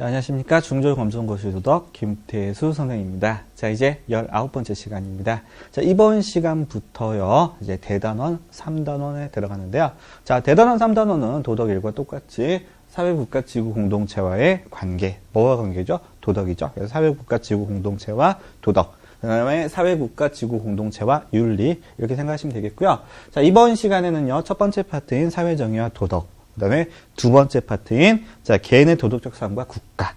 자, 안녕하십니까. 중졸검정고시 도덕 김태수 선생님입니다. 자, 이제 19번째 시간입니다. 자, 이번 시간부터요, 이제 대단원 3단원에 들어가는데요. 자, 대단원 3단원은 도덕 1과 똑같이 사회국가지구 공동체와의 관계, 뭐와 관계죠? 도덕이죠. 그래서 사회국가지구 공동체와 도덕, 그 다음에 사회국가지구 공동체와 윤리, 이렇게 생각하시면 되겠고요. 자, 이번 시간에는요, 첫 번째 파트인 사회정의와 도덕, 그 다음에 두 번째 파트인 자 개인의 도덕적 삶과 국가,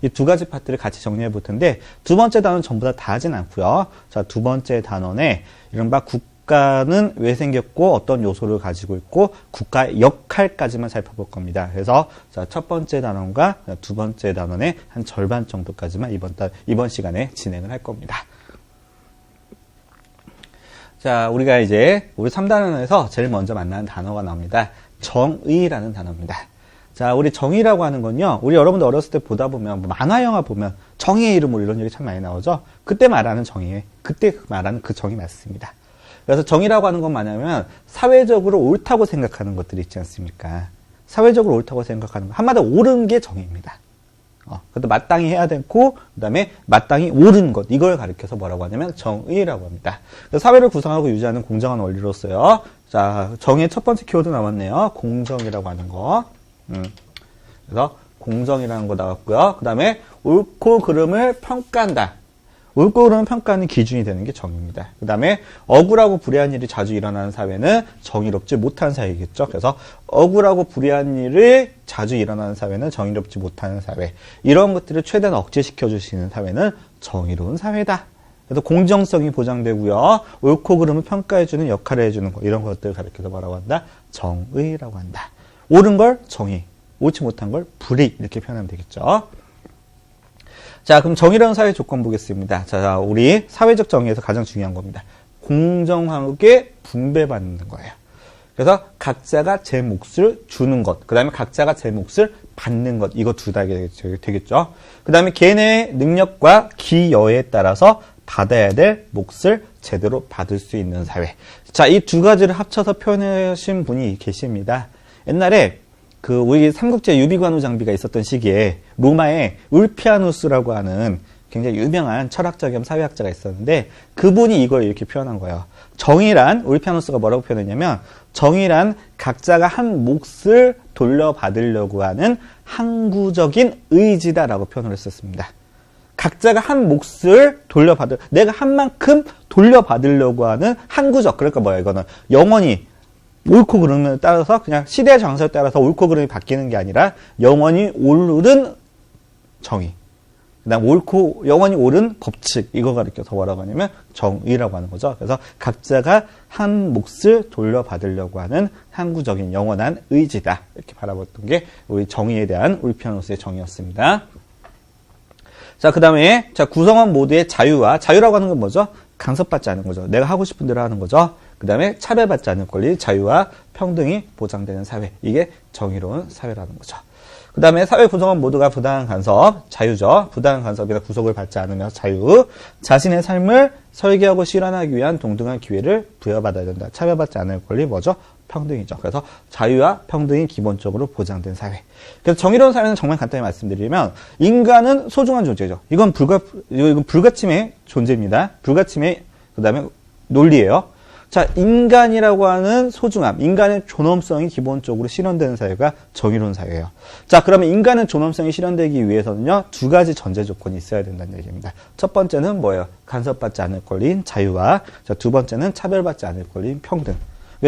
이 두 가지 파트를 같이 정리해 볼 텐데, 두 번째 단원 전부 다 하진 않고요. 자, 두 번째 단원에 이른바 국가는 왜 생겼고 어떤 요소를 가지고 있고 국가의 역할까지만 살펴볼 겁니다. 그래서 자, 첫 번째 단원과 두 번째 단원의 한 절반 정도까지만 이번 시간에 진행을 할 겁니다. 자, 우리가 이제 우리 3단원에서 제일 먼저 만나는 단어가 나옵니다. 정의라는 단어입니다. 자, 우리 정의라고 하는 건요, 우리 여러분들 어렸을 때 보다 보면, 만화 영화 보면 정의의 이름 이런 얘기 참 많이 나오죠? 그때 말하는 정의, 그때 말하는 그 정의 맞습니다. 그래서 정의라고 하는 건 뭐냐면, 사회적으로 옳다고 생각하는 것들이 있지 않습니까? 사회적으로 옳다고 생각하는 것. 한마디로 옳은 게 정의입니다. 그것도 마땅히 해야 되고, 그 다음에 마땅히 옳은 것, 이걸 가리켜서 뭐라고 하냐면 정의라고 합니다. 사회를 구성하고 유지하는 공정한 원리로서요. 자, 정의의 첫 번째 키워드 나왔네요. 공정이라고 하는 거. 그래서 공정이라는 거 나왔고요. 그 다음에 옳고 그름을 평가한다. 옳고 그름을 평가하는 기준이 되는 게 정의입니다. 그 다음에 억울하고 불의한 일이 자주 일어나는 사회는 정의롭지 못한 사회겠죠. 그래서 억울하고 불의한 일이 자주 일어나는 사회는 정의롭지 못하는 사회. 이런 것들을 최대한 억제시켜 주시는 사회는 정의로운 사회다. 그래서 공정성이 보장되고요. 옳고 그름을 평가해주는 역할을 해주는 거, 이런 것들을 가리켜서 뭐라고 한다? 정의라고 한다. 옳은 걸 정의, 옳지 못한 걸 불의, 이렇게 표현하면 되겠죠. 자, 그럼 정의라는 사회 조건 보겠습니다. 자, 우리 사회적 정의에서 가장 중요한 겁니다. 공정하게 분배받는 거예요. 그래서 각자가 제 몫을 주는 것, 그 다음에 각자가 제 몫을 받는 것, 이거 둘 다 되겠죠. 그 다음에 개인의 능력과 기여에 따라서 받아야 될 몫을 제대로 받을 수 있는 사회. 자, 이 두 가지를 합쳐서 표현하신 분이 계십니다. 옛날에 우리 삼국지 유비관우 장비가 있었던 시기에 로마에 울피아누스라고 하는 굉장히 유명한 철학자 겸 사회학자가 있었는데, 그분이 이걸 이렇게 표현한 거예요. 정의란, 울피아누스가 뭐라고 표현했냐면, 정의란 각자가 한 몫을 돌려받으려고 하는 항구적인 의지다라고 표현을 했었습니다. 각자가 한 몫을 내가 한 만큼 돌려받으려고 하는 항구적, 그러니까 뭐야, 이거는 영원히 옳고 그름에 따라서 그냥 시대의 정서에 따라서 옳고 그름이 바뀌는 게 아니라 영원히 옳은 정의, 그다음 영원히 옳은 법칙, 이거 가리켜서 뭐라고 하냐면 정의라고 하는 거죠. 그래서 각자가 한 몫을 돌려받으려고 하는 항구적인 영원한 의지다, 이렇게 바라봤던 게 우리 정의에 대한 울피아누스의 정의였습니다. 자, 그 다음에 자, 구성원 모두의 자유라고 하는 건 뭐죠? 간섭받지 않은 거죠. 내가 하고 싶은 대로 하는 거죠. 그 다음에 차별받지 않을 권리, 자유와 평등이 보장되는 사회, 이게 정의로운 사회라는 거죠. 그 다음에 사회 구성원 모두가 부당한 간섭, 자유죠. 부당한 간섭이나 구속을 받지 않으며 자유, 자신의 삶을 설계하고 실현하기 위한 동등한 기회를 부여받아야 된다. 차별받지 않을 권리, 뭐죠? 평등이죠. 그래서 자유와 평등이 기본적으로 보장된 사회. 그래서 정의로운 사회는 정말 간단히 말씀드리면, 인간은 소중한 존재죠. 이건 불가침의 존재입니다. 불가침의, 그 다음에 논리예요. 자, 인간이라고 하는 소중함, 인간의 존엄성이 기본적으로 실현되는 사회가 정의로운 사회예요. 자, 그러면 인간의 존엄성이 실현되기 위해서는요, 두 가지 전제 조건이 있어야 된다는 얘기입니다. 첫 번째는 뭐예요? 간섭받지 않을 권리인 자유와, 자, 두 번째는 차별받지 않을 권리인 평등.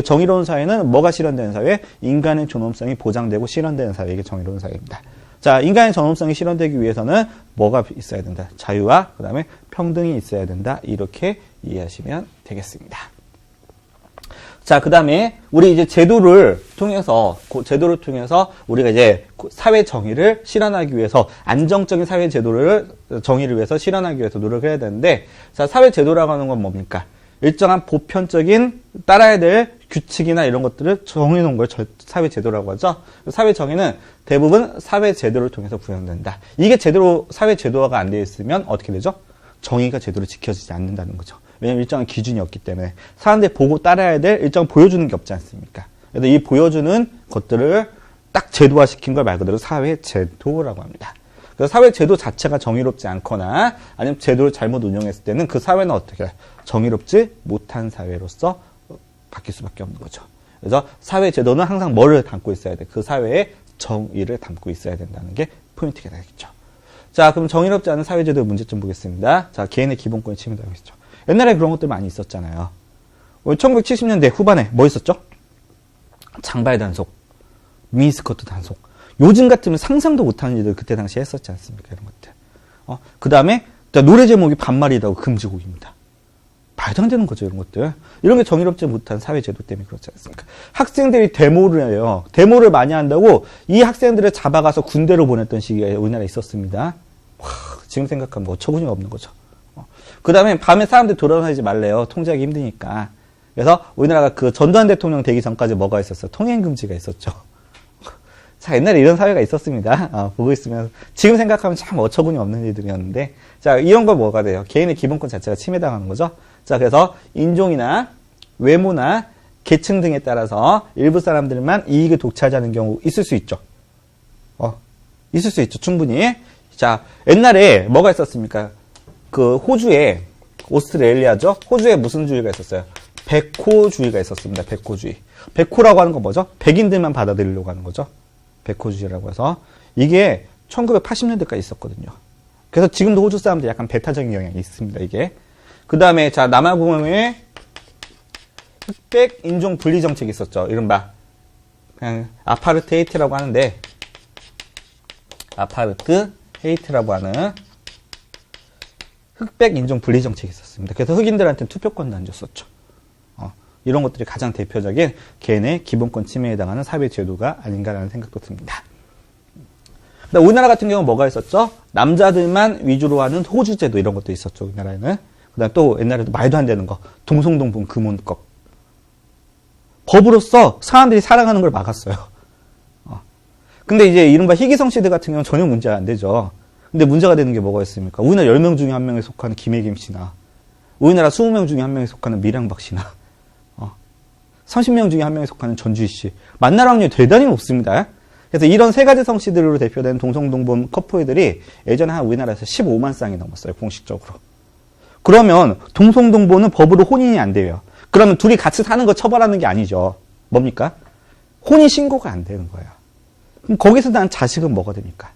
정의로운 사회는 뭐가 실현되는 사회? 인간의 존엄성이 보장되고 실현되는 사회, 이게 정의로운 사회입니다. 자, 인간의 존엄성이 실현되기 위해서는 뭐가 있어야 된다? 자유와 그 다음에 평등이 있어야 된다. 이렇게 이해하시면 되겠습니다. 자, 그 다음에 우리 이제 제도를 통해서 우리가 이제 사회 정의를 실현하기 위해서, 안정적인 사회 정의를 위해서 실현하기 위해서 노력을 해야 되는데, 자, 사회 제도라고 하는 건 뭡니까? 일정한 보편적인 따라야 될 규칙이나 이런 것들을 정해놓은 걸 사회 제도라고 하죠. 사회 정의는 대부분 사회 제도를 통해서 구현된다. 이게 제대로 사회 제도화가 안 되어 있으면 어떻게 되죠? 정의가 제대로 지켜지지 않는다는 거죠. 왜냐하면 일정한 기준이 없기 때문에 사람들이 보고 따라야 될 일정 보여주는 게 없지 않습니까? 그래서 이 보여주는 것들을 딱 제도화시킨 걸 말 그대로 사회 제도라고 합니다. 그래서 사회 제도 자체가 정의롭지 않거나 아니면 제도를 잘못 운영했을 때는 그 사회는 어떻게 정의롭지 못한 사회로서 바뀔 수밖에 없는 거죠. 그래서 사회 제도는 항상 뭐를 담고 있어야 돼? 그 사회의 정의를 담고 있어야 된다는 게 포인트가 되겠죠. 자, 그럼 정의롭지 않은 사회 제도의 문제점 보겠습니다. 자, 개인의 기본권이 침해되고 있죠. 옛날에 그런 것들 많이 있었잖아요. 1970년대 후반에 뭐 있었죠? 장발 단속, 미니스커트 단속. 요즘 같으면 상상도 못하는 일들 그때 당시에 했었지 않습니까? 이런 것들. 그 다음에 노래 제목이 반말이라고 금지곡입니다. 말도 안 되는 거죠, 이런 것들. 이런 게 정의롭지 못한 사회제도 때문에 그렇지 않습니까? 학생들이 데모를 해요. 데모를 많이 한다고 이 학생들을 잡아가서 군대로 보냈던 시기가 우리나라에 있었습니다. 와, 지금 생각하면 어처구니가 없는 거죠. 그 다음에 밤에 사람들 돌아다니지 말래요. 통제하기 힘드니까. 그래서 우리나라가 그 전두환 대통령 되기 전까지 뭐가 있었어요? 통행금지가 있었죠. 자, 옛날에 이런 사회가 있었습니다. 보고 있으면 지금 생각하면 참 어처구니 없는 일들이었는데, 자, 이런 거 뭐가 돼요? 개인의 기본권 자체가 침해당하는 거죠. 자, 그래서 인종이나 외모나 계층 등에 따라서 일부 사람들만 이익을 독차지하는 경우 있을 수 있죠. 있을 수 있죠, 충분히. 자, 옛날에 뭐가 있었습니까? 그 호주에 오스트레일리아죠. 호주에 무슨 주의가 있었어요? 백호주의가 있었습니다. 백호주의. 백호라고 하는 건 뭐죠? 백인들만 받아들이려고 하는 거죠. 백호주의라고 해서 이게 1980년대까지 있었거든요. 그래서 지금도 호주 사람들이 약간 배타적인 경향이 있습니다. 이게. 그 다음에 자 남아공에 흑백 인종 분리 정책이 있었죠. 이른바 그냥 아파르테이트라고 하는데 아파르트헤이트라고 하는 흑백 인종 분리 정책이 있었습니다. 그래서 흑인들한테는 투표권도 안 줬었죠. 이런 것들이 가장 대표적인 개인의 기본권 침해에 해당하는 사회 제도가 아닌가라는 생각도 듭니다. 우리나라 같은 경우는 뭐가 있었죠? 남자들만 위주로 하는 호주제도 이런 것도 있었죠. 우리나라에는. 그다음 또 옛날에도 말도 안 되는 거 동성동본 금혼법. 법으로서 사람들이 사랑하는 걸 막았어요. 근데 이제 이른바 희귀성 시대 같은 경우는 전혀 문제가 안 되죠. 근데 문제가 되는 게 뭐가 있습니까? 우리나라 10명 중에 1명에 속하는 김혜김 씨나 우리나라 20명 중에 1명에 속하는 미량박 씨나 30명 중에 1명에 속하는 전주희 씨. 만날 확률이 대단히 높습니다. 그래서 이런 세 가지 성씨들로 대표된 동성동본 커플들이 예전에 한 우리나라에서 15만 쌍이 넘었어요. 공식적으로. 그러면 동성동본은 법으로 혼인이 안 돼요. 그러면 둘이 같이 사는 거 처벌하는 게 아니죠. 뭡니까? 혼인신고가 안 되는 거예요. 그럼 거기서 난 자식은 뭐가 됩니까?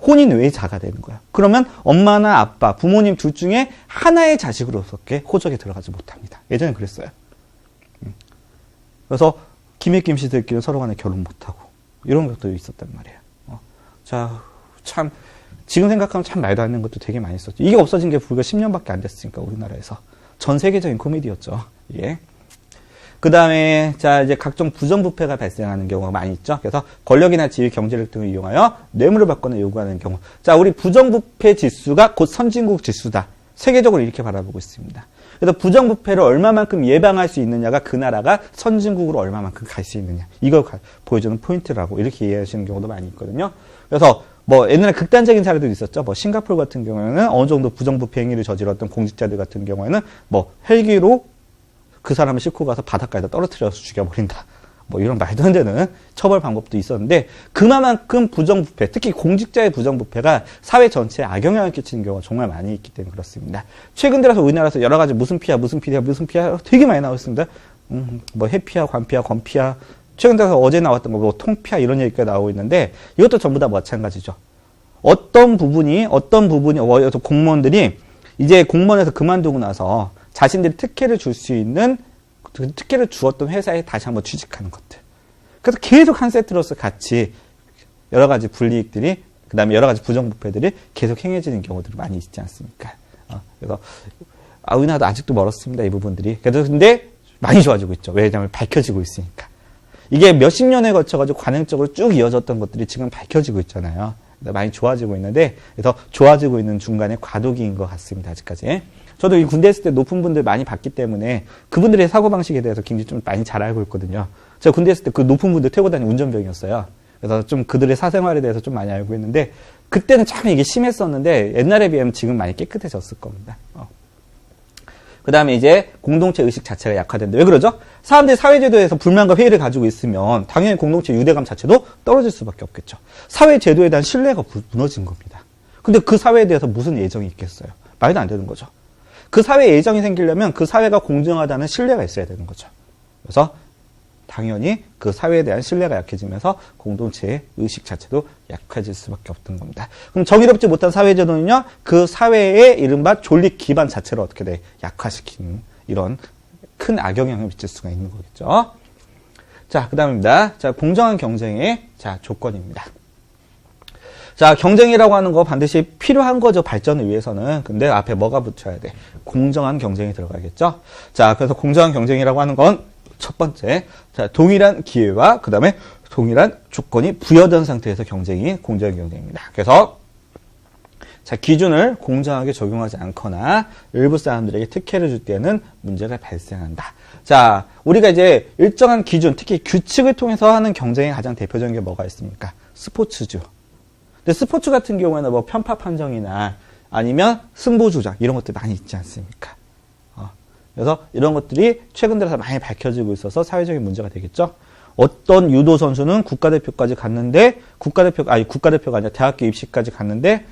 혼인 외자가 되는 거예요. 그러면 엄마나 아빠, 부모님 둘 중에 하나의 자식으로서께 호적에 들어가지 못합니다. 예전에 그랬어요. 그래서 김혜김 씨들끼리 서로 간에 결혼 못하고 이런 것도 있었단 말이에요. 자, 참 지금 생각하면 참 말도 안 되는 것도 되게 많이 있었죠. 이게 없어진 게 불과 10년밖에 안 됐으니까 우리나라에서 전 세계적인 코미디였죠. 예. 그 다음에 자 이제 각종 부정부패가 발생하는 경우가 많이 있죠. 그래서 권력이나 지위, 경제력 등을 이용하여 뇌물을 받거나 요구하는 경우. 자, 우리 부정부패 지수가 곧 선진국 지수다. 세계적으로 이렇게 바라보고 있습니다. 그래서 부정부패를 얼마만큼 예방할 수 있느냐가 그 나라가 선진국으로 얼마만큼 갈 수 있느냐. 이걸 보여주는 포인트라고 이렇게 이해하시는 경우도 많이 있거든요. 그래서 뭐 옛날에 극단적인 사례도 있었죠. 뭐 싱가포르 같은 경우에는 어느 정도 부정부패 행위를 저질렀던 공직자들 같은 경우에는 뭐 헬기로 그 사람을 싣고 가서 바닷가에다 떨어뜨려서 죽여버린다. 뭐 이런 말도 안 되는 처벌 방법도 있었는데 그만큼 부정부패, 특히 공직자의 부정부패가 사회 전체에 악영향을 끼치는 경우가 정말 많이 있기 때문에 그렇습니다. 최근 들어서 우리나라에서 여러 가지 무슨 피하 되게 많이 나왔습니다. 뭐 해피하, 관피하, 건피하. 최근 들어서 어제 나왔던 거 뭐 통피하 이런 얘기가 나오고 있는데 이것도 전부 다 마찬가지죠. 어떤 부분이 공무원들이 이제 공무원에서 그만두고 나서 자신들이 특혜를 줄 수 있는 특혜를 주었던 회사에 다시 한번 취직하는 것들. 그래서 계속 한 세트로서 같이 여러 가지 불이익들이, 그 다음에 여러 가지 부정부패들이 계속 행해지는 경우들이 많이 있지 않습니까? 그래서, 우리나라도 아직도 멀었습니다, 이 부분들이. 그래서 근데 많이 좋아지고 있죠. 왜냐하면 밝혀지고 있으니까. 이게 몇십 년에 걸쳐가지고 관행적으로 쭉 이어졌던 것들이 지금 밝혀지고 있잖아요. 많이 좋아지고 있는데, 그래서 좋아지고 있는 중간에 과도기인 것 같습니다, 아직까지. 저도 이 군대 있을 때 높은 분들 많이 봤기 때문에 그분들의 사고방식에 대해서 굉장히 좀 많이 잘 알고 있거든요. 제가 군대 있을 때 그 높은 분들 태우고 다니는 운전병이었어요. 그래서 좀 그들의 사생활에 대해서 좀 많이 알고 있는데 그때는 참 이게 심했었는데 옛날에 비하면 지금 많이 깨끗해졌을 겁니다. 그 다음에 이제 공동체 의식 자체가 약화된다. 왜 그러죠? 사람들이 사회제도에서 불만과 회의를 가지고 있으면 당연히 공동체 유대감 자체도 떨어질 수밖에 없겠죠. 사회제도에 대한 신뢰가 무너진 겁니다. 근데 그 사회에 대해서 무슨 예정이 있겠어요? 말도 안 되는 거죠. 그 사회에 예정이 생기려면 그 사회가 공정하다는 신뢰가 있어야 되는 거죠. 그래서 당연히 그 사회에 대한 신뢰가 약해지면서 공동체의 의식 자체도 약해질 수밖에 없던 겁니다. 그럼 정의롭지 못한 사회제도는요, 그 사회의 이른바 존립 기반 자체를 어떻게 돼? 약화시키는 이런 큰 악영향을 미칠 수가 있는 거겠죠. 자, 그 다음입니다. 자, 공정한 경쟁의 조건입니다. 자, 경쟁이라고 하는 거 반드시 필요한 거죠. 발전을 위해서는. 근데 앞에 뭐가 붙여야 돼? 공정한 경쟁이 들어가겠죠. 자, 그래서 공정한 경쟁이라고 하는 건 첫 번째, 자, 동일한 기회와 그 다음에 동일한 조건이 부여된 상태에서 경쟁이 공정한 경쟁입니다. 그래서 자, 기준을 공정하게 적용하지 않거나 일부 사람들에게 특혜를 줄 때는 문제가 발생한다. 자, 우리가 이제 일정한 기준, 특히 규칙을 통해서 하는 경쟁의 가장 대표적인 게 뭐가 있습니까? 스포츠죠. 근데 스포츠 같은 경우에는 뭐 편파 판정이나 아니면 승부 조작 이런 것들 많이 있지 않습니까? 그래서 이런 것들이 최근 들어서 많이 밝혀지고 있어서 사회적인 문제가 되겠죠. 어떤 유도 선수는 국가대표까지 갔는데 국가대표가 아니라 대학교 입시까지 갔는데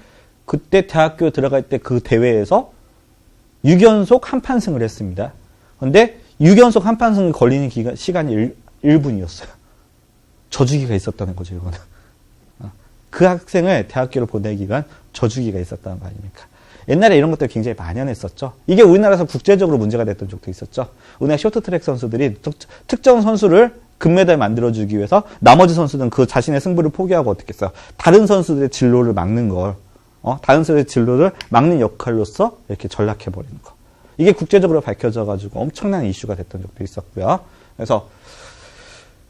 그때 대학교 들어갈 때 그 대회에서 6연속 한판승을 했습니다. 그런데 6연속 한판승 걸리는 시간이 1분이었어요. 저주기가 있었다는 거죠, 이거는. 그 학생을 대학교로 보내기 위한 저주기가 있었다는 거 아닙니까? 옛날에 이런 것들 굉장히 만연했었죠. 이게 우리나라에서 국제적으로 문제가 됐던 적도 있었죠. 우리나라 쇼트트랙 선수들이 특정 선수를 금메달 만들어주기 위해서 나머지 선수들은 그 자신의 승부를 포기하고 어떻게 했어요? 다른 선수들의 진로를 막는 걸, 다른 선수들의 진로를 막는 역할로서 이렇게 전락해버리는 거. 이게 국제적으로 밝혀져가지고 엄청난 이슈가 됐던 적도 있었고요. 그래서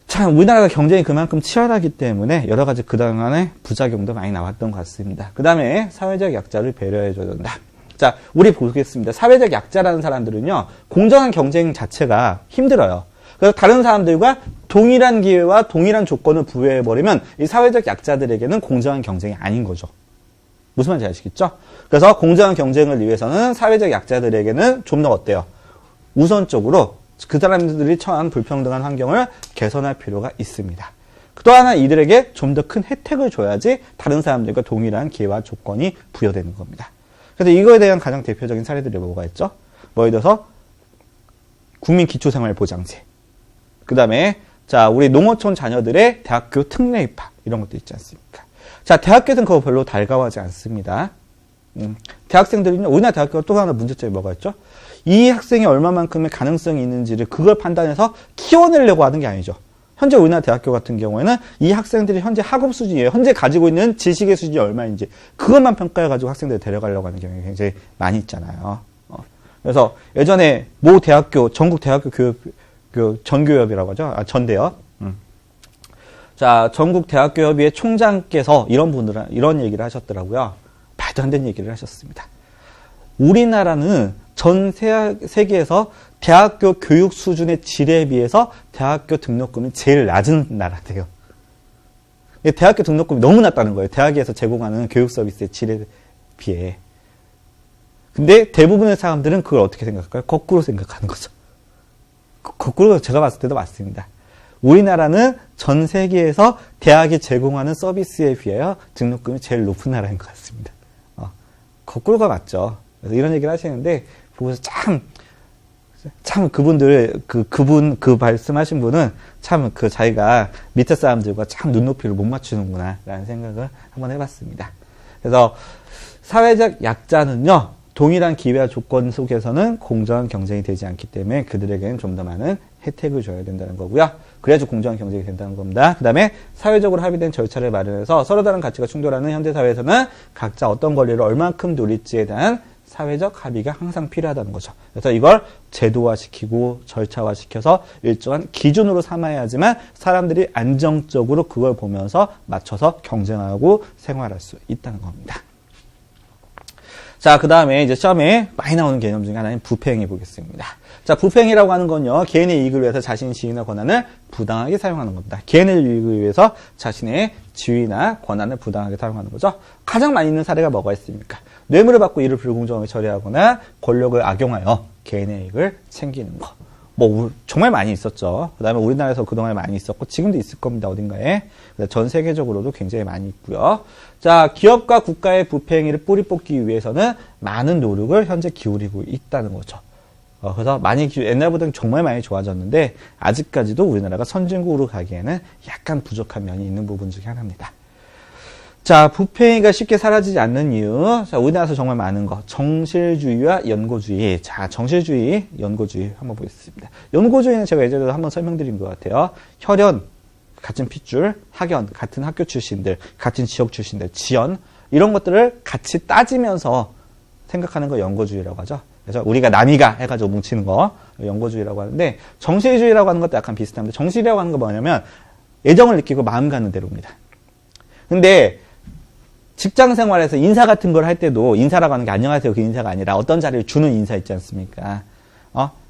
참 우리나라가 경쟁이 그만큼 치열하기 때문에 여러 가지 그동안의 부작용도 많이 나왔던 것 같습니다. 그 다음에 사회적 약자를 배려해줘야 된다. 자, 우리 보겠습니다. 사회적 약자라는 사람들은요, 공정한 경쟁 자체가 힘들어요. 그래서 다른 사람들과 동일한 기회와 동일한 조건을 부여해버리면 이 사회적 약자들에게는 공정한 경쟁이 아닌 거죠. 무슨 말인지 아시겠죠? 그래서 공정한 경쟁을 위해서는 사회적 약자들에게는 좀 더 어때요? 우선적으로 그 사람들이 처한 불평등한 환경을 개선할 필요가 있습니다. 또 하나 이들에게 좀 더 큰 혜택을 줘야지 다른 사람들과 동일한 기회와 조건이 부여되는 겁니다. 그래서 이거에 대한 가장 대표적인 사례들이 뭐가 있죠? 뭐 예를 들어서 국민기초생활보장제, 그 다음에 자 우리 농어촌 자녀들의 대학교 특례 입학 이런 것도 있지 않습니까? 자, 대학교는 그거 별로 달가워하지 않습니다. 대학생들은요, 우리나라 대학교가 또 하나 문제점이 뭐가 있죠? 이 학생이 얼마만큼의 가능성이 있는지를 그걸 판단해서 키워내려고 하는 게 아니죠. 현재 우리나라 대학교 같은 경우에는 이 학생들이 현재 학업 수준이에요. 현재 가지고 있는 지식의 수준이 얼마인지 그것만 평가해가지고 학생들을 데려가려고 하는 경우가 굉장히 많이 있잖아요. 그래서 예전에 모 대학교, 전국 대학교 전교협이라고 하죠. 전대협. 자, 전국 대학교협의회 총장께서 이런 얘기를 하셨더라고요. 말도 안 되는 얘기를 하셨습니다. 우리나라는 전 세계에서 대학교 교육 수준의 질에 비해서 대학교 등록금이 제일 낮은 나라대요. 대학교 등록금이 너무 낮다는 거예요. 대학에서 제공하는 교육 서비스의 질에 비해. 근데 대부분의 사람들은 그걸 어떻게 생각할까요? 거꾸로 생각하는 거죠. 거꾸로 제가 봤을 때도 맞습니다. 우리나라는 전 세계에서 대학이 제공하는 서비스에 비하여 등록금이 제일 높은 나라인 것 같습니다. 거꾸로가 맞죠. 그래서 이런 얘기를 하시는데, 보고서 참 그 말씀하신 분은 참 자기가 밑에 사람들과 참 눈높이를 못 맞추는구나, 라는 생각을 한번 해봤습니다. 그래서 사회적 약자는요, 동일한 기회와 조건 속에서는 공정한 경쟁이 되지 않기 때문에 그들에게는 좀 더 많은 혜택을 줘야 된다는 거고요. 그래야지 공정한 경쟁이 된다는 겁니다. 그 다음에 사회적으로 합의된 절차를 마련해서 서로 다른 가치가 충돌하는 현대사회에서는 각자 어떤 권리를 얼만큼 누릴지에 대한 사회적 합의가 항상 필요하다는 거죠. 그래서 이걸 제도화시키고 절차화시켜서 일정한 기준으로 삼아야지만 사람들이 안정적으로 그걸 보면서 맞춰서 경쟁하고 생활할 수 있다는 겁니다. 자, 그 다음에 이제 시험에 많이 나오는 개념 중에 하나인 부패행위 보겠습니다. 자, 부패행위라고 하는 건요, 개인의 이익을 위해서 자신의 지위나 권한을 부당하게 사용하는 겁니다. 개인의 이익을 위해서 자신의 지위나 권한을 부당하게 사용하는 거죠. 가장 많이 있는 사례가 뭐가 있습니까? 뇌물을 받고 이를 불공정하게 처리하거나 권력을 악용하여 개인의 이익을 챙기는 거. 뭐 정말 많이 있었죠. 그다음에 우리나라에서 그동안에 많이 있었고 지금도 있을 겁니다. 어딘가에. 전 세계적으로도 굉장히 많이 있고요. 자, 기업과 국가의 부패 행위를 뿌리 뽑기 위해서는 많은 노력을 현재 기울이고 있다는 거죠. 그래서 많이 옛날보다는 정말 많이 좋아졌는데 아직까지도 우리나라가 선진국으로 가기에는 약간 부족한 면이 있는 부분 중에 하나입니다. 자, 부패행위가 쉽게 사라지지 않는 이유. 자, 우리나라에서 정말 많은 거. 정실주의와 연고주의. 자, 정실주의, 연고주의 한번 보겠습니다. 연고주의는 제가 예전에도 한번 설명드린 것 같아요. 혈연, 같은 핏줄, 학연, 같은 학교 출신들, 같은 지역 출신들, 지연, 이런 것들을 같이 따지면서 생각하는 거 연고주의라고 하죠. 그래서 우리가 남이가 해가지고 뭉치는 거, 연고주의라고 하는데, 정실주의라고 하는 것도 약간 비슷합니다. 정실이라고 하는 거 뭐냐면, 애정을 느끼고 마음 가는 대로입니다. 근데, 직장 생활에서 인사 같은 걸 할 때도 인사라고 하는 게 안녕하세요 그 인사가 아니라 어떤 자리를 주는 인사 있지 않습니까?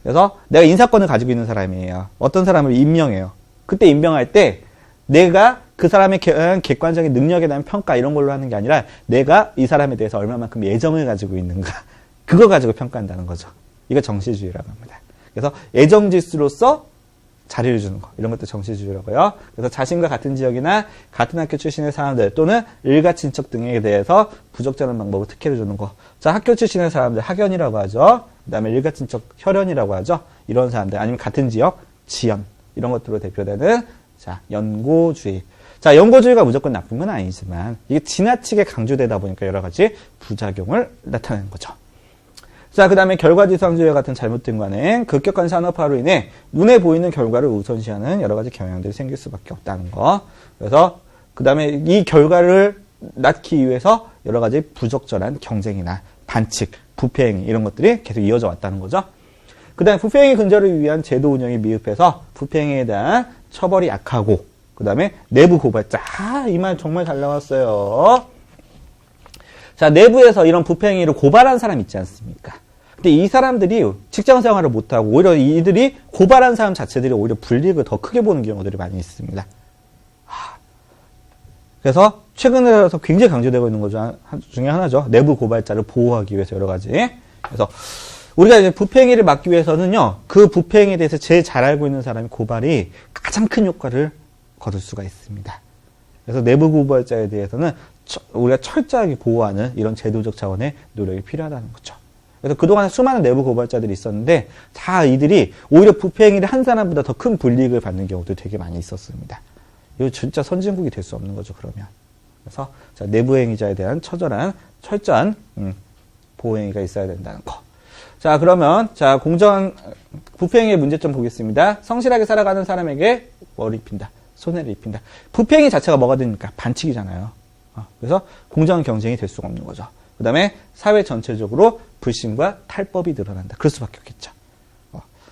그래서 내가 인사권을 가지고 있는 사람이에요. 어떤 사람을 임명해요. 그때 임명할 때 내가 그 사람의 객관적인 능력에 대한 평가 이런 걸로 하는 게 아니라 내가 이 사람에 대해서 얼마만큼 애정을 가지고 있는가 그거 가지고 평가한다는 거죠. 이거 정실주의라고 합니다. 그래서 애정지수로서 자리를 주는 거 이런 것도 정실주의라고요. 그래서 자신과 같은 지역이나 같은 학교 출신의 사람들 또는 일가 친척 등에 대해서 부적절한 방법으로 특혜를 주는 거. 자, 학교 출신의 사람들 학연이라고 하죠. 그다음에 일가 친척 혈연이라고 하죠. 이런 사람들 아니면 같은 지역 지연 이런 것들로 대표되는 자 연고주의. 자, 연고주의가 무조건 나쁜 건 아니지만 이게 지나치게 강조되다 보니까 여러 가지 부작용을 나타내는 거죠. 자, 그 다음에 결과지상주의와 같은 잘못된 관행, 급격한 산업화로 인해 눈에 보이는 결과를 우선시하는 여러 가지 경향들이 생길 수밖에 없다는 거. 그래서 그 다음에 이 결과를 낳기 위해서 여러 가지 부적절한 경쟁이나 반칙, 부패행위 이런 것들이 계속 이어져 왔다는 거죠. 그 다음에 부패행위 근절을 위한 제도 운영이 미흡해서 부패행위에 대한 처벌이 약하고 그 다음에 내부 고발자. 이 말 정말 잘 나왔어요. 자, 내부에서 이런 부패행위를 고발한 사람 있지 않습니까? 근데 이 사람들이 직장 생활을 못하고 오히려 이들이 고발한 사람 자체들이 오히려 불이익을 더 크게 보는 경우들이 많이 있습니다. 그래서 최근에 들어서 굉장히 강조되고 있는 것 중에 하나죠. 내부 고발자를 보호하기 위해서 여러 가지. 그래서 우리가 이제 부패행위를 막기 위해서는요, 그 부패행위에 대해서 제일 잘 알고 있는 사람이 고발이 가장 큰 효과를 거둘 수가 있습니다. 그래서 내부 고발자에 대해서는 우리가 철저하게 보호하는 이런 제도적 차원의 노력이 필요하다는 거죠. 그래서 그동안 수많은 내부 고발자들이 있었는데 다 이들이 오히려 부패행위를 한 사람보다 더 큰 불이익을 받는 경우도 되게 많이 있었습니다. 이거 진짜 선진국이 될 수 없는 거죠, 그러면. 그래서 자, 내부 행위자에 대한 철저한 보호행위가 있어야 된다는 거. 자, 그러면 자, 공정한 부패행위의 문제점 보겠습니다. 성실하게 살아가는 사람에게 뭐를 입힌다? 손해를 입힌다. 부패행위 자체가 뭐가 되니까? 반칙이잖아요. 그래서 공정한 경쟁이 될 수가 없는 거죠. 그 다음에 사회 전체적으로 불신과 탈법이 늘어난다. 그럴 수밖에 없겠죠.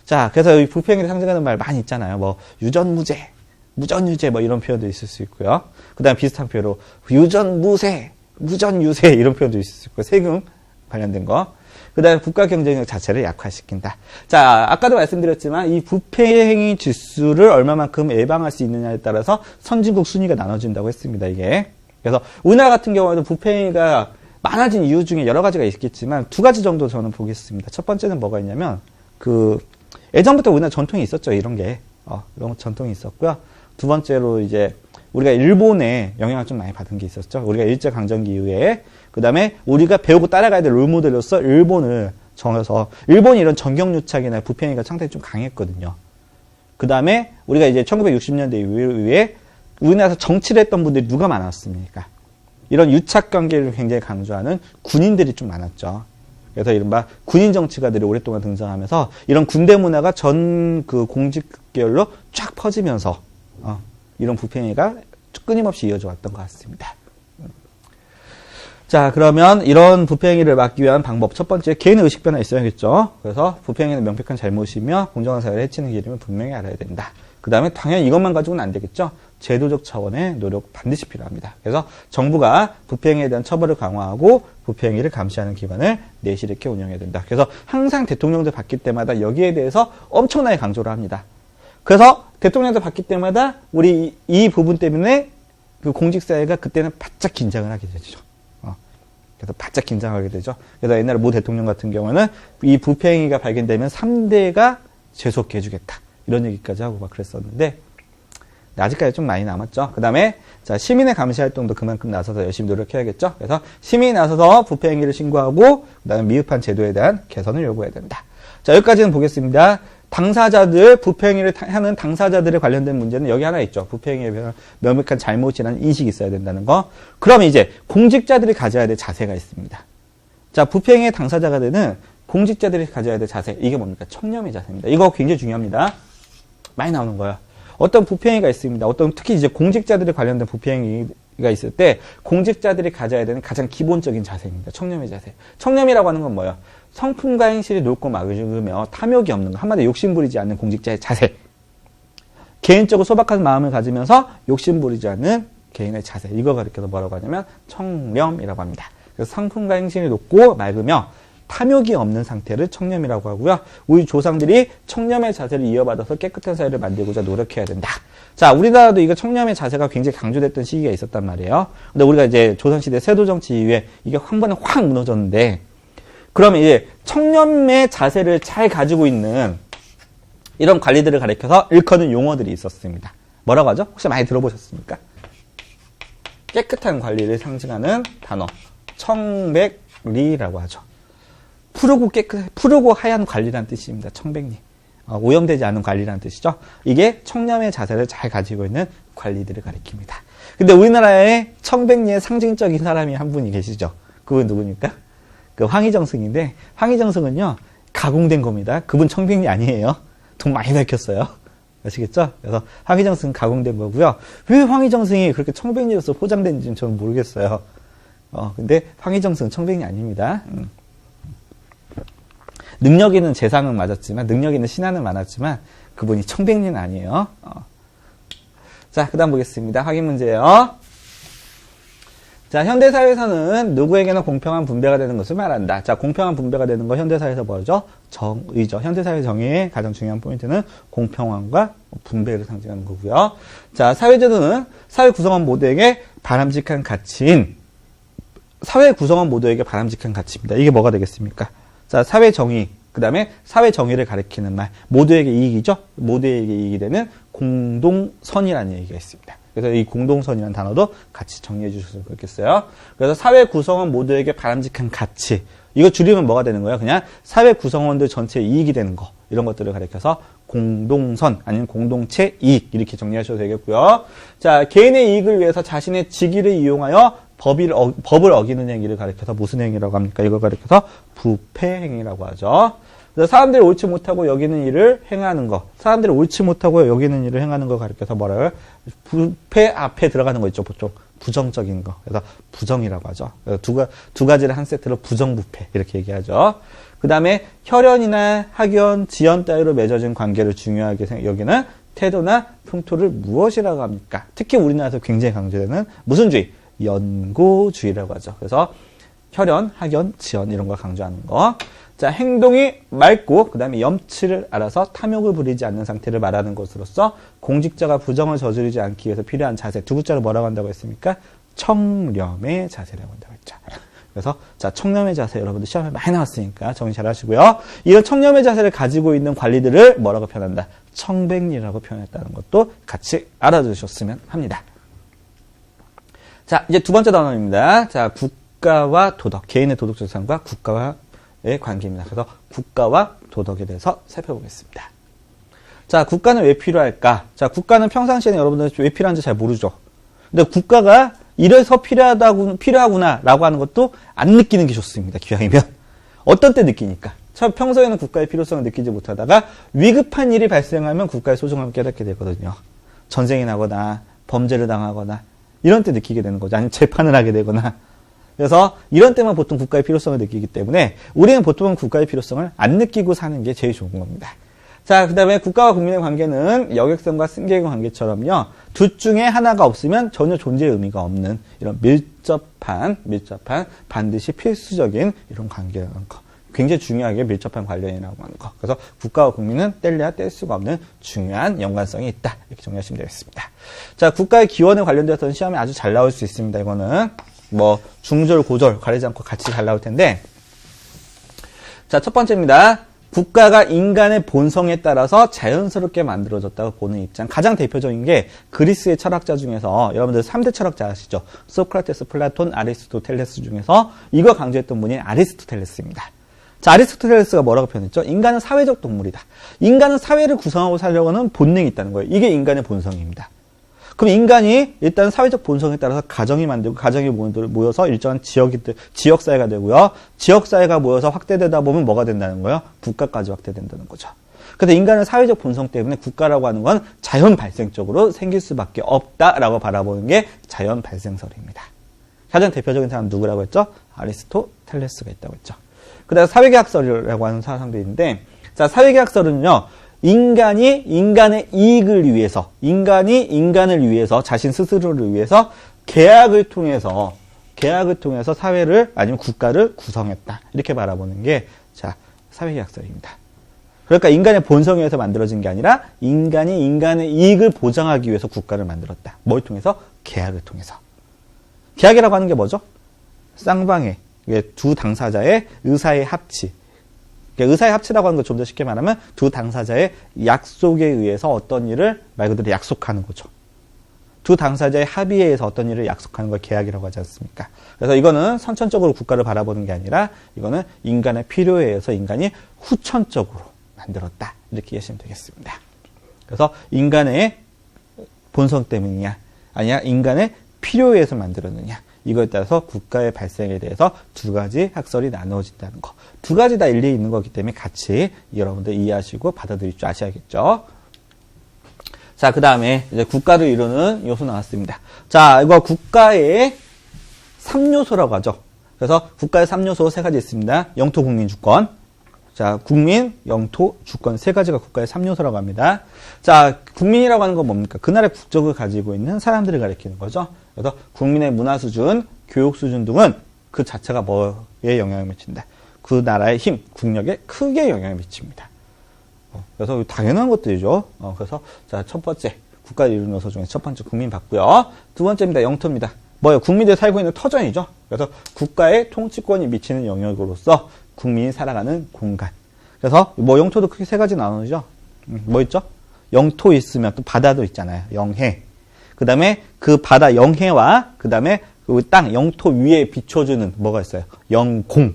자, 그래서 이 부패행위를 상징하는 말 많이 있잖아요. 뭐 유전무죄, 무전유죄 뭐 이런 표현도 있을 수 있고요. 그 다음에 비슷한 표현으로 유전무세, 무전유세 이런 표현도 있을 수 있고 세금 관련된 거. 그 다음에 국가 경쟁력 자체를 약화시킨다. 자, 아까도 말씀드렸지만 이 부패행위 지수를 얼마만큼 예방할 수 있느냐에 따라서 선진국 순위가 나눠진다고 했습니다. 이게. 그래서 우리나라 같은 경우에도 부패행위가 많아진 이유 중에 여러 가지가 있겠지만 두 가지 정도 저는 보겠습니다. 첫 번째는 뭐가 있냐면 예전부터 우리나라 전통이 있었죠. 이런 게. 이런 전통이 있었고요. 두 번째로 이제 우리가 일본의 영향을 좀 많이 받은 게 있었죠. 우리가 일제강점기 이후에 그 다음에 우리가 배우고 따라가야 될 롤모델로서 일본을 정해서 일본이 이런 전경유착이나 부패행위가 상당히 좀 강했거든요. 그 다음에 우리가 이제 1960년대 이후에 우리나라에서 정치를 했던 분들이 누가 많았습니까? 이런 유착 관계를 굉장히 강조하는 군인들이 좀 많았죠. 그래서 이른바 군인 정치가들이 오랫동안 등장하면서 이런 군대 문화가 전 그 공직 계열로 쫙 퍼지면서 이런 부패행위가 끊임없이 이어져 왔던 것 같습니다. 자, 그러면 이런 부패행위를 막기 위한 방법 첫 번째 개인의 의식 변화 있어야겠죠. 그래서 부패행위는 명백한 잘못이며 공정한 사회를 해치는 길임을 분명히 알아야 된다. 그 다음에 당연히 이것만 가지고는 안 되겠죠. 제도적 차원의 노력 반드시 필요합니다. 그래서 정부가 부패행위에 대한 처벌을 강화하고 부패행위를 감시하는 기관을 내실 있게 운영해야 된다. 그래서 항상 대통령들 바뀔 때마다 여기에 대해서 엄청나게 강조를 합니다. 그래서 대통령들 바뀔 때마다 우리 이 부분 때문에 그 공직사회가 그때는 바짝 긴장을 하게 되죠. 그래서 바짝 긴장하게 되죠. 그래서 옛날에 모 대통령 같은 경우는 이 부패 행위가 발견되면 3대가 재속해주겠다. 이런 얘기까지 하고 막 그랬었는데, 아직까지 좀 많이 남았죠. 그 다음에, 자, 시민의 감시 활동도 그만큼 나서서 열심히 노력해야겠죠. 그래서 시민이 나서서 부패 행위를 신고하고, 그 다음에 미흡한 제도에 대한 개선을 요구해야 된다. 자, 여기까지는 보겠습니다. 당사자들, 부패 행위를 하는 당사자들에 관련된 문제는 여기 하나 있죠. 부패 행위에 대한 명백한 잘못이라는 인식이 있어야 된다는 거. 그러면 이제 공직자들이 가져야 될 자세가 있습니다. 자, 부패 행위의 당사자가 되는 공직자들이 가져야 될 자세. 이게 뭡니까? 청렴의 자세입니다. 이거 굉장히 중요합니다. 많이 나오는 거예요. 어떤 부패 행위가 있습니다. 어떤 특히 이제 공직자들이 관련된 부패 행위가 있을 때 공직자들이 가져야 되는 가장 기본적인 자세입니다. 청렴의 자세. 청렴이라고 하는 건 뭐예요? 성품과 행실이 높고 막으며 탐욕이 없는 거. 한마디로 욕심부리지 않는 공직자의 자세. 개인적으로 소박한 마음을 가지면서 욕심부리지 않는 개인의 자세. 이거 가리켜서 뭐라고 하냐면 청렴이라고 합니다. 그래서 성품과 행실이 높고 맑으며 탐욕이 없는 상태를 청렴이라고 하고요. 우리 조상들이 청렴의 자세를 이어받아서 깨끗한 사회를 만들고자 노력해야 된다. 자, 우리나라도 이거 청렴의 자세가 굉장히 강조됐던 시기가 있었단 말이에요. 근데 우리가 이제 조선시대 세도정치 이후에 이게 한 번에 확 무너졌는데, 그러면 이제 청렴의 자세를 잘 가지고 있는 이런 관리들을 가리켜서 일컫는 용어들이 있었습니다. 뭐라고 하죠? 혹시 많이 들어보셨습니까? 깨끗한 관리를 상징하는 단어, 청백리라고 하죠. 푸르고 하얀 관리라는 뜻입니다. 청백리. 오염되지 않은 관리라는 뜻이죠. 이게 청렴의 자세를 잘 가지고 있는 관리들을 가리킵니다. 근데 우리나라에 청백리의 상징적인 사람이 한 분이 계시죠. 그분 누구입니까? 그 황희정 스님인데, 황희정 스님은요, 가공된 겁니다. 그분 청백리 아니에요. 돈 많이 밝혔어요. 아시겠죠? 그래서 황희정 스님 가공된 거고요. 왜 황희정 스님이 그렇게 청백리로서 포장된지는 저는 모르겠어요. 근데 황희정 스님 청백리 아닙니다. 능력 있는 재상은 맞았지만, 능력 있는 신하는 많았지만, 그분이 청백리는 아니에요. 자, 그 다음 보겠습니다. 확인 문제예요. 자, 현대사회에서는 누구에게나 공평한 분배가 되는 것을 말한다. 자, 공평한 분배가 되는 거 현대사회에서 뭐죠? 정의죠. 현대사회 정의의 가장 중요한 포인트는 공평함과 분배를 상징하는 거고요. 자, 사회제도는 사회 구성원 모두에게 바람직한 가치인, 사회 구성원 모두에게 바람직한 가치입니다. 이게 뭐가 되겠습니까? 자, 사회 정의, 그 다음에 사회 정의를 가리키는 말, 모두에게 이익이죠? 모두에게 이익이 되는 공동선이라는 얘기가 있습니다. 그래서 이 공동선이라는 단어도 같이 정리해 주셨으면 좋겠어요. 그래서 사회 구성원 모두에게 바람직한 가치, 이거 줄이면 뭐가 되는 거예요? 그냥 사회 구성원들 전체의 이익이 되는 거, 이런 것들을 가리켜서 공동선, 아니면 공동체 이익, 이렇게 정리하셔도 되겠고요. 자, 개인의 이익을 위해서 자신의 직위를 이용하여 법을 어기는 행위를 가리켜서 무슨 행위라고 합니까? 이걸 가리켜서 부패 행위라고 하죠. 그래서 사람들이 옳지 못하고 여기는 일을 행하는 거, 사람들이 옳지 못하고 여기는 일을 행하는 거 가리켜서 뭐라고 해요? 부패 앞에 들어가는 거 있죠, 보통. 부정적인 거. 그래서 부정이라고 하죠. 그래서 두 가지를 한 세트로 부정부패, 이렇게 얘기하죠. 그 다음에 혈연이나 학연, 지연 따위로 맺어진 관계를 중요하게 여기는 태도나 풍토를 무엇이라고 합니까? 특히 우리나라에서 굉장히 강조되는 무슨 주의? 연고주의라고 하죠. 그래서 혈연, 학연, 지연 이런 걸 강조하는 거. 자, 행동이 맑고 그 다음에 염치를 알아서 탐욕을 부리지 않는 상태를 말하는 것으로서 공직자가 부정을 저지르지 않기 위해서 필요한 자세. 두 글자로 뭐라고 한다고 했습니까? 청렴의 자세라고 한다고 했죠. 그래서 자, 청렴의 자세 여러분들 시험에 많이 나왔으니까 정리 잘 하시고요. 이런 청렴의 자세를 가지고 있는 관리들을 뭐라고 표현한다? 청백리라고 표현했다는 것도 같이 알아두셨으면 합니다. 자, 이제 두 번째 단원입니다. 자, 국가와 도덕, 개인의 도덕적 삶과 국가와의 관계입니다. 그래서 국가와 도덕에 대해서 살펴보겠습니다. 자, 국가는 왜 필요할까? 자, 국가는 평상시에는 여러분들 왜 필요한지 잘 모르죠. 근데 국가가 이래서 필요하구나라고 하는 것도 안 느끼는 게 좋습니다. 기왕이면. 어떤 때 느끼니까? 평소에는 국가의 필요성을 느끼지 못하다가 위급한 일이 발생하면 국가의 소중함을 깨닫게 되거든요. 전쟁이 나거나 범죄를 당하거나 이런 때 느끼게 되는 거죠. 아니면 재판을 하게 되거나. 그래서 이런 때만 보통 국가의 필요성을 느끼기 때문에 우리는 보통은 국가의 필요성을 안 느끼고 사는 게 제일 좋은 겁니다. 자, 그 다음에 국가와 국민의 관계는 여객선과 승객의 관계처럼요. 둘 중에 하나가 없으면 전혀 존재의 의미가 없는 이런 밀접한 반드시 필수적인 이런 관계라는 거. 굉장히 중요하게 밀접한 관련이라고 하는 거. 그래서 국가와 국민은 뗄래야 뗄 수가 없는 중요한 연관성이 있다. 이렇게 정리하시면 되겠습니다. 자, 국가의 기원에 관련되어서는 시험에 아주 잘 나올 수 있습니다. 이거는. 뭐 중절, 고절 가리지 않고 같이 잘 나올 텐데, 자, 첫 번째입니다. 국가가 인간의 본성에 따라서 자연스럽게 만들어졌다고 보는 입장. 가장 대표적인 게 그리스의 철학자 중에서 여러분들 3대 철학자 아시죠? 소크라테스, 플라톤, 아리스토텔레스 중에서 이거 강조했던 분이 아리스토텔레스입니다. 자, 아리스토텔레스가 뭐라고 표현했죠? 인간은 사회적 동물이다. 인간은 사회를 구성하고 살려고 하는 본능이 있다는 거예요. 이게 인간의 본성입니다. 그럼 인간이 일단 사회적 본성에 따라서 가정이 만들고 가정이 모여서 일정한 지역사회가 되고요. 지역사회가 모여서 확대되다 보면 뭐가 된다는 거예요? 국가까지 확대된다는 거죠. 그래서 인간의 사회적 본성 때문에 국가라고 하는 건 자연 발생적으로 생길 수밖에 없다라고 바라보는 게 자연 발생설입니다. 가장 대표적인 사람 누구라고 했죠? 아리스토텔레스가 있다고 했죠. 그 다음에 사회계약설이라고 하는 사람도 있는데, 자, 사회계약설은요, 인간이 인간의 이익을 위해서, 인간이 인간을 위해서, 자신 스스로를 위해서 계약을 통해서 사회를 아니면 국가를 구성했다. 이렇게 바라보는 게, 자, 사회계약설입니다. 그러니까 인간의 본성에 의해서 만들어진 게 아니라 인간이 인간의 이익을 보장하기 위해서 국가를 만들었다. 뭘 통해서? 계약을 통해서. 계약이라고 하는 게 뭐죠? 쌍방의, 두 당사자의 의사의 합치. 의사의 합치라고 하는 거 좀 더 쉽게 말하면 두 당사자의 약속에 의해서 어떤 일을 말 그대로 약속하는 거죠. 두 당사자의 합의에 의해서 어떤 일을 약속하는 걸 계약이라고 하지 않습니까? 그래서 이거는 선천적으로 국가를 바라보는 게 아니라 이거는 인간의 필요에 의해서 인간이 후천적으로 만들었다. 이렇게 이해하시면 되겠습니다. 그래서 인간의 본성 때문이냐 아니야 인간의 필요에 의해서 만들었느냐 이거에 따라서 국가의 발생에 대해서 두 가지 학설이 나누어진다는 거. 두 가지 다 일리 있는 거기 때문에 같이 여러분들 이해하시고 받아들일 줄 아셔야겠죠. 자, 그 다음에 이제 국가를 이루는 요소 나왔습니다. 자, 이거 국가의 3요소라고 하죠. 그래서 국가의 3요소 세 가지 있습니다. 영토, 국민, 주권. 자, 국민, 영토, 주권 세 가지가 국가의 3요소라고 합니다. 자, 국민이라고 하는 건 뭡니까? 그 나라의 국적을 가지고 있는 사람들을 가리키는 거죠. 그래서 국민의 문화 수준, 교육 수준 등은 그 자체가 뭐에 영향을 미친다. 그 나라의 힘, 국력에 크게 영향을 미칩니다. 그래서 당연한 것들이죠. 그래서 자, 첫 번째 국가를 이루는 요소 중에 첫 번째 국민 봤고요. 두 번째입니다. 영토입니다. 뭐예요? 국민들이 살고 있는 터전이죠. 그래서 국가의 통치권이 미치는 영역으로서 국민이 살아가는 공간. 그래서 뭐 영토도 크게 세 가지 나누죠. 뭐 있죠? 영토 있으면 또 바다도 있잖아요. 영해. 그 다음에 그 바다 영해와 그 다음에 그 땅 영토 위에 비춰주는 뭐가 있어요? 영공.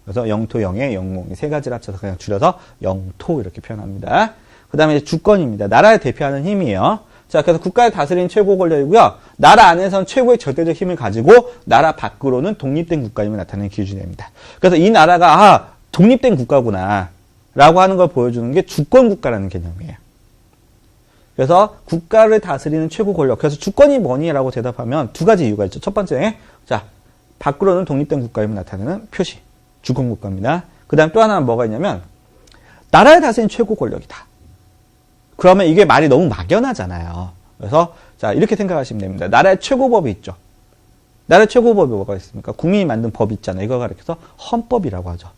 그래서 영토, 영해, 영공 이 세 가지를 합쳐서 그냥 줄여서 영토 이렇게 표현합니다. 그 다음에 주권입니다. 나라를 대표하는 힘이에요. 자, 그래서 국가를 다스리는 최고 권력이고요. 나라 안에서는 최고의 절대적 힘을 가지고 나라 밖으로는 독립된 국가임을 나타내는 기준입니다. 그래서 이 나라가 독립된 국가구나 라고 하는 걸 보여주는 게 주권국가라는 개념이에요. 그래서 국가를 다스리는 최고 권력. 그래서 주권이 뭐니라고 대답하면 두 가지 이유가 있죠. 첫 번째, 자, 밖으로는 독립된 국가임을 나타내는 표시. 주권국가입니다. 그 다음 또 하나는 뭐가 있냐면 나라를 다스리는 최고 권력이다. 그러면 이게 말이 너무 막연하잖아요. 그래서 자, 이렇게 생각하시면 됩니다. 나라의 최고법이 있죠. 나라의 최고법이 뭐가 있습니까? 국민이 만든 법이 있잖아요. 이걸 가리켜서 헌법이라고 하죠.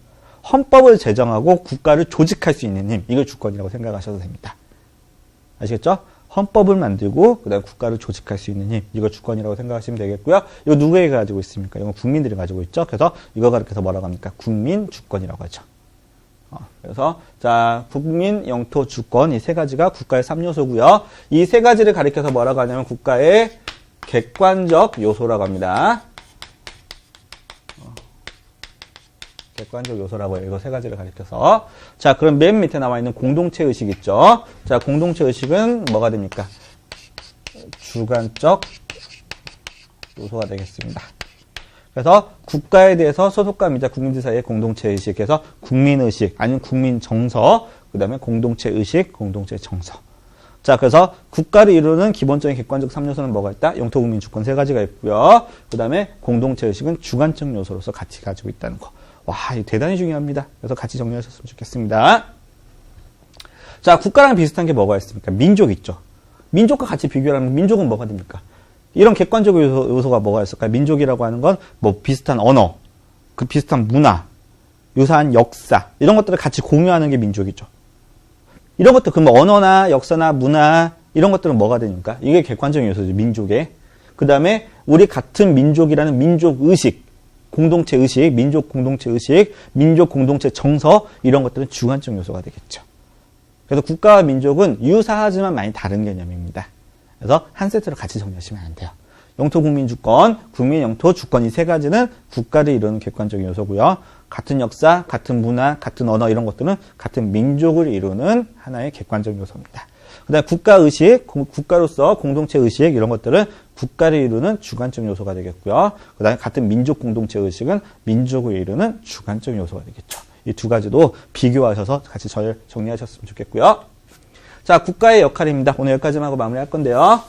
헌법을 제정하고 국가를 조직할 수 있는 힘, 이걸 주권이라고 생각하셔도 됩니다. 아시겠죠? 헌법을 만들고 그다음에 국가를 조직할 수 있는 힘, 이걸 주권이라고 생각하시면 되겠고요. 이거 누구에게 가지고 있습니까? 이건 국민들이 가지고 있죠. 그래서 이거 가리켜서 뭐라고 합니까? 국민 주권이라고 하죠. 그래서 자, 국민, 영토, 주권 이 세 가지가 국가의 3요소고요. 이 세 가지를 가리켜서 뭐라고 하냐면 국가의 객관적 요소라고 합니다. 객관적 요소라고 해요. 이거 세 가지를 가리켜서. 자, 그럼 맨 밑에 나와 있는 공동체 의식 있죠. 자, 공동체 의식은 뭐가 됩니까? 주관적 요소가 되겠습니다. 그래서 국가에 대해서 소속감 이자 국민들 사이의 공동체 의식에서 국민의식 아니면 국민정서, 그 다음에 공동체 의식, 공동체 정서. 자, 그래서 국가를 이루는 기본적인 객관적 3요소는 뭐가 있다? 영토, 국민, 주권 세 가지가 있고요. 그 다음에 공동체 의식은 주관적 요소로서 같이 가지고 있다는 거. 와, 이거 대단히 중요합니다. 그래서 같이 정리하셨으면 좋겠습니다. 자, 국가랑 비슷한 게 뭐가 있습니까? 민족 있죠. 민족과 같이 비교를 하면 민족은 뭐가 됩니까? 이런 객관적 요소가 뭐가 있을까요? 민족이라고 하는 건 뭐 비슷한 언어, 그 비슷한 문화, 유사한 역사, 이런 것들을 같이 공유하는 게 민족이죠. 이런 것들, 그럼 언어나 역사나 문화, 이런 것들은 뭐가 되니까? 이게 객관적 요소죠, 민족의. 그 다음에 우리 같은 민족이라는 민족의식, 공동체 의식, 민족 공동체 의식, 민족 공동체 정서 이런 것들은 주관적 요소가 되겠죠. 그래서 국가와 민족은 유사하지만 많이 다른 개념입니다. 그래서 한 세트로 같이 정리하시면 안 돼요. 영토, 국민, 주권, 국민, 영토, 주권 이 세 가지는 국가를 이루는 객관적인 요소고요. 같은 역사, 같은 문화, 같은 언어 이런 것들은 같은 민족을 이루는 하나의 객관적 요소입니다. 그 다음에 국가의식, 국가로서 공동체 의식 이런 것들은 국가를 이루는 주관적 요소가 되겠고요. 그 다음에 같은 민족 공동체 의식은 민족을 이루는 주관적 요소가 되겠죠. 이 두 가지도 비교하셔서 같이 잘 정리하셨으면 좋겠고요. 자, 국가의 역할입니다. 오늘 여기까지만 하고 마무리할 건데요.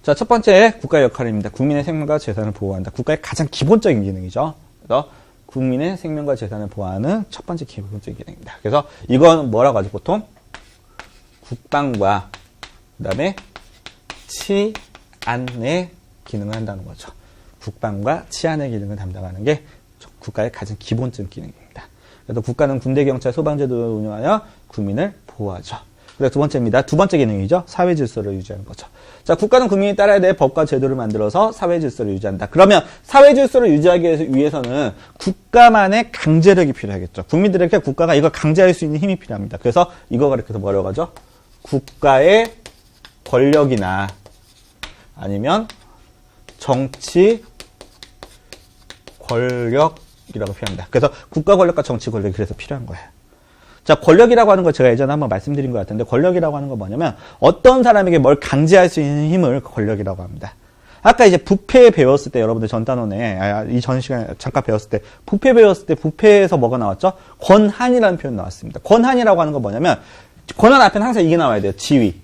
자, 첫 번째 국가의 역할입니다. 국민의 생명과 재산을 보호한다. 국가의 가장 기본적인 기능이죠. 그래서 국민의 생명과 재산을 보호하는 첫 번째 기본적인 기능입니다. 그래서 이건 뭐라고 하죠? 보통 국방과 그다음에 치안의 기능을 한다는 거죠. 국방과 치안의 기능을 담당하는 게 국가의 가장 기본적인 기능입니다. 그래서 국가는 군대, 경찰, 소방제도를 운영하여 국민을 보호하죠. 그래서 두 번째입니다. 두 번째 기능이죠. 사회 질서를 유지하는 거죠. 자, 국가는 국민이 따라야 될 법과 제도를 만들어서 사회 질서를 유지한다. 그러면 사회 질서를 유지하기 위해서는 국가만의 강제력이 필요하겠죠. 국민들에게 국가가 이걸 강제할 수 있는 힘이 필요합니다. 그래서 이거 가리켜서 뭐라고 하죠? 국가의 권력이나 아니면 정치 권력이라고 표현합니다. 그래서 국가 권력과 정치 권력이 그래서 필요한 거예요. 자, 권력이라고 하는 거 제가 예전에 한번 말씀드린 것 같은데 권력이라고 하는 건 뭐냐면 어떤 사람에게 뭘 강제할 수 있는 힘을 권력이라고 합니다. 아까 이제 부패 배웠을 때 여러분들 전단원에 이 전 시간에 잠깐 배웠을 때 부패 배웠을 때 부패에서 뭐가 나왔죠? 권한이라는 표현 나왔습니다. 권한이라고 하는 건 뭐냐면 권한 앞에는 항상 이게 나와야 돼요. 지위.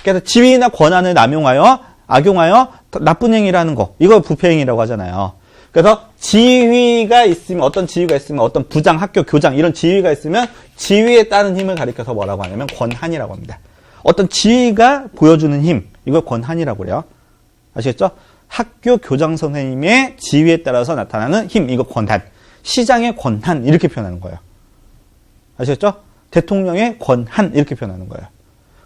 그래서 지위나 권한을 남용하여 악용하여 나쁜 행위라는 거. 이걸 부패 행위라고 하잖아요. 그래서 지위가 있으면 어떤 지위가 있으면 어떤 부장, 학교, 교장 이런 지위가 있으면 지위에 따른 힘을 가리켜서 뭐라고 하냐면 권한이라고 합니다. 어떤 지위가 보여주는 힘 이걸 권한이라고 그래요. 아시겠죠? 학교 교장 선생님의 지위에 따라서 나타나는 힘 이거 권한. 시장의 권한 이렇게 표현하는 거예요. 아시겠죠? 대통령의 권한 이렇게 표현하는 거예요.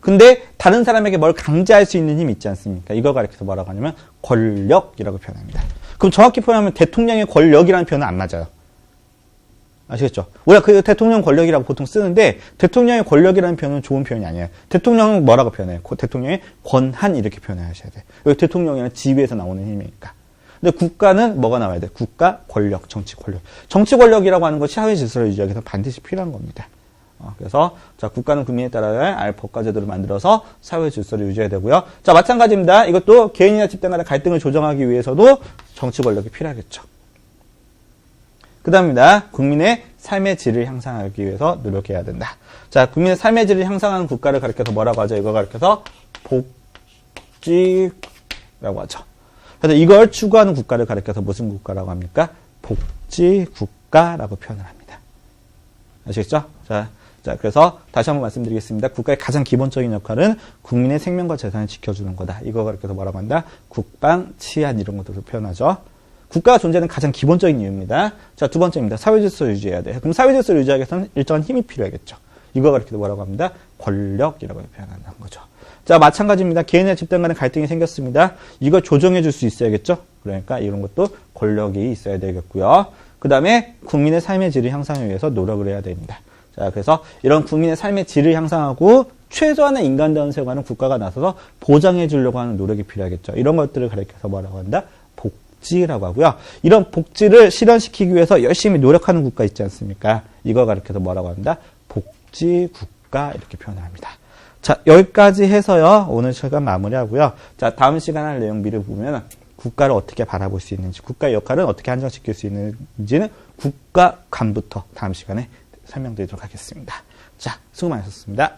근데 다른 사람에게 뭘 강제할 수 있는 힘이 있지 않습니까? 이거 가리켜서 뭐라고 하냐면 권력이라고 표현합니다. 그럼 정확히 표현하면 대통령의 권력이라는 표현은 안 맞아요. 아시겠죠? 우리가 그 대통령 권력이라고 보통 쓰는데 대통령의 권력이라는 표현은 좋은 표현이 아니에요. 대통령은 뭐라고 표현해요? 대통령의 권한 이렇게 표현하셔야 돼요. 여기 대통령이라는 지위에서 나오는 힘이니까. 근데 국가는 뭐가 나와야 돼요? 국가 권력, 정치 권력. 정치 권력이라고 하는 것이 사회 질서를 유지하기 위해서 반드시 필요한 겁니다. 그래서 자 국가는 국민에 따라야 할 법과 제도를 만들어서 사회 질서를 유지해야 되고요. 자 마찬가지입니다. 이것도 개인이나 집단 간의 갈등을 조정하기 위해서도 정치 권력이 필요하겠죠. 그 다음입니다. 국민의 삶의 질을 향상하기 위해서 노력해야 된다. 자 국민의 삶의 질을 향상하는 국가를 가리켜서 뭐라고 하죠? 이거 가리켜서 복지라고 하죠. 그래서 이걸 추구하는 국가를 가리켜서 무슨 국가라고 합니까? 복지국가라고 표현을 합니다. 아시겠죠? 자, 그래서 다시 한번 말씀드리겠습니다. 국가의 가장 기본적인 역할은 국민의 생명과 재산을 지켜주는 거다. 이거 가리켜서 뭐라고 한다? 국방, 치안 이런 것들을 표현하죠. 국가가 존재하는 가장 기본적인 이유입니다. 자, 두 번째입니다. 사회질서를 유지해야 돼. 그럼 사회질서를 유지하기 위해서는 일정한 힘이 필요하겠죠. 이거 가리켜서 뭐라고 합니다? 권력이라고 표현한다는 거죠. 자, 마찬가지입니다. 개인이나 집단 간의 갈등이 생겼습니다. 이걸 조정해 줄 수 있어야겠죠. 그러니까 이런 것도 권력이 있어야 되겠고요. 그 다음에 국민의 삶의 질을 향상하기 위해서 노력을 해야 됩니다. 자, 그래서 이런 국민의 삶의 질을 향상하고 최소한의 인간다운 생활은 국가가 나서서 보장해 주려고 하는 노력이 필요하겠죠. 이런 것들을 가리켜서 뭐라고 한다? 복지라고 하고요. 이런 복지를 실현시키기 위해서 열심히 노력하는 국가 있지 않습니까? 이거 가리켜서 뭐라고 한다? 복지국가 이렇게 표현을 합니다. 자, 여기까지 해서요. 오늘 시간 마무리하고요. 자, 다음 시간 할 내용비를 보면 국가를 어떻게 바라볼 수 있는지, 국가의 역할은 어떻게 한정시킬 수 있는지는 국가관부터 다음 시간에 설명드리도록 하겠습니다. 자, 수고 많으셨습니다.